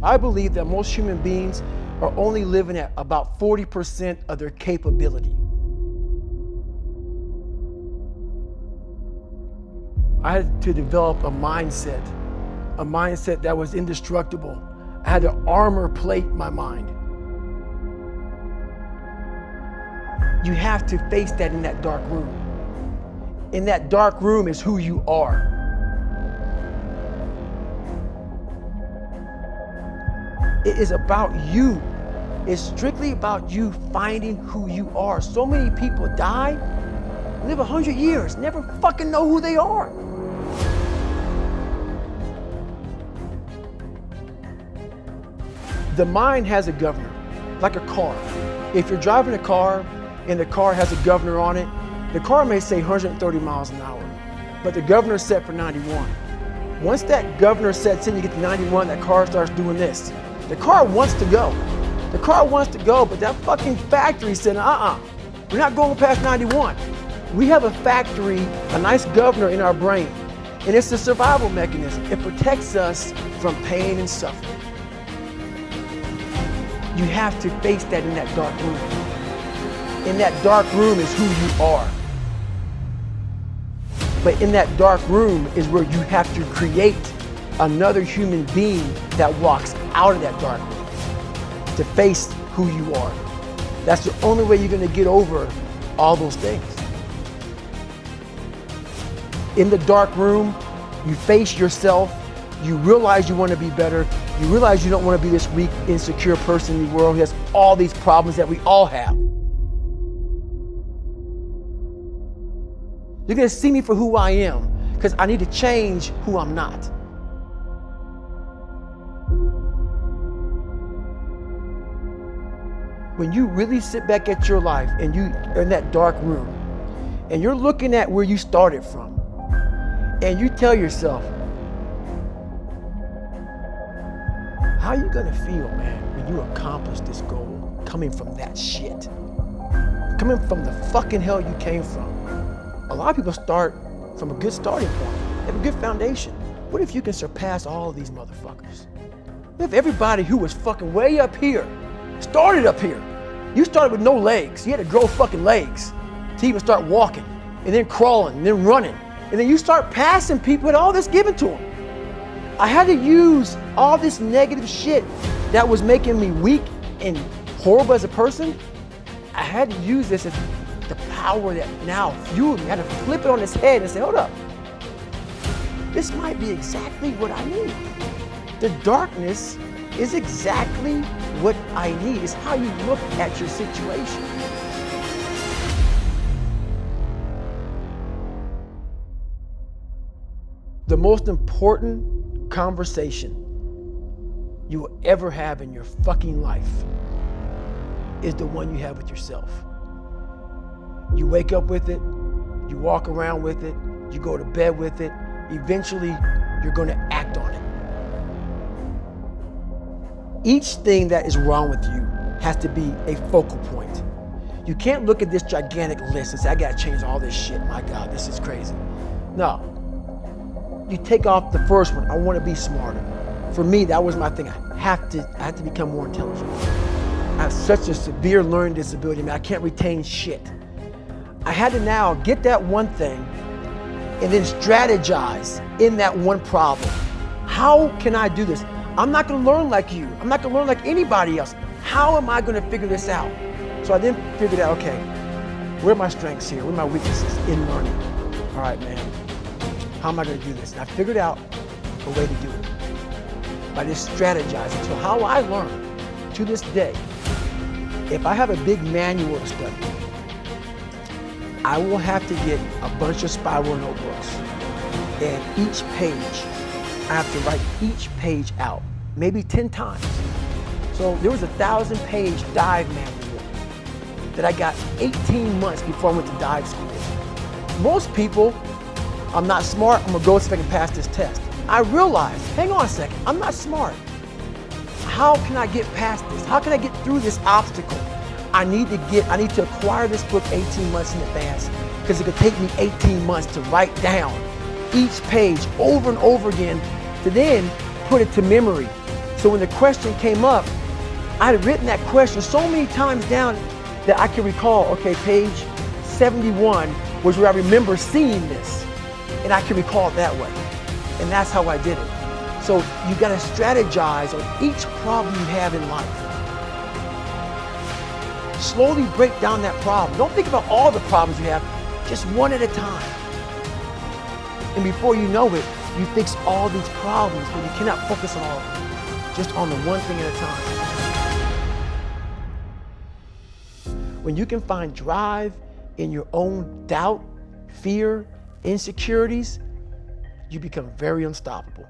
I believe that most human beings are only living at about 40% of their capability. I had to develop a mindset that was indestructible. I had to armor plate my mind. You have to face that in that dark room. In that dark room is who you are. It is about you. It's strictly about you finding who you are. So many people die, live 100 years, never fucking know who they are. The mind has a governor, like a car. If you're driving a car and the car has a governor on it, the car may say 130 miles an hour, but the governor's set for 91. Once that governor sets in, you get to 91, that car starts doing this. The car wants to go. The car wants to go, but that fucking factory said, we're not going past 91. We have a factory, a nice governor in our brain, and it's a survival mechanism. It protects us from pain and suffering. You have to face that in that dark room. In that dark room is who you are. But in that dark room is where you have to create another human being that walks out of that dark room to face who you are. That's the only way you're going to get over all those things. In the dark room, you face yourself, you realize you want to be better, you realize you don't want to be this weak, insecure person in the world who has all these problems that we all have. You're going to see me for who I am because I need to change who I'm not. When you really sit back at your life and you are in that dark room and you're looking at where you started from and you tell yourself, how are you gonna feel, man, when you accomplish this goal coming from that shit? Coming from the fucking hell you came from. A lot of people start from a good starting point. They have a good foundation. What if you can surpass all of these motherfuckers? What if everybody who was fucking way up here started up here? You started with no legs. You had to grow fucking legs to even start walking, and then crawling, and then running. And then you start passing people with all this given to them. I had to use all this negative shit that was making me weak and horrible as a person. I had to use this as the power that now fueled me. I had to flip it on its head and say, hold up. This might be exactly what I need. The darkness is exactly what I need. It's how you look at your situation. The most important conversation you will ever have in your fucking life is the one you have with yourself. You wake up with it, you walk around with it, you go to bed with it, eventually you're going to act on it. Each thing that is wrong with you has to be a focal point. You can't look at this gigantic list and say, I gotta change all this shit. My God, this is crazy. No. You take off the first one, I want to be smarter. For me, that was my thing. I have to become more intelligent. I have such a severe learning disability, man. I can't retain shit. I had to now get that one thing and then strategize in that one problem. How can I do this? I'm not going to learn like you. I'm not going to learn like anybody else. How am I going to figure this out? So I then figured out, okay, where are my strengths here? Where are my weaknesses in learning? All right, man. How am I going to do this? And I figured out a way to do it by just strategizing. So how I learn to this day, if I have a big manual to study, I will have to get a bunch of spiral notebooks, and each page, I have to write each page out, maybe 10 times. So there was a 1,000-page dive manual that I got 18 months before I went to dive school. Most people, I'm not smart, I'm gonna go see if I can pass this test. I realized, hang on a second, I'm not smart. How can I get past this? How can I get through this obstacle? I need to acquire this book 18 months in advance because it could take me 18 months to write down each page over and over again to then put it to memory So when the question came up, I had written that question so many times down that I can recall, okay, page 71 was where I remember seeing this, and I can recall it that way. And that's how I did it. So you gotta strategize on each problem you have in life. Slowly break down that problem. Don't think about all the problems you have, just one at a time. And before you know it, you fix all these problems, but you cannot focus on all of them. Just on the one thing at a time. When you can find drive in your own doubt, fear, insecurities, you become very unstoppable.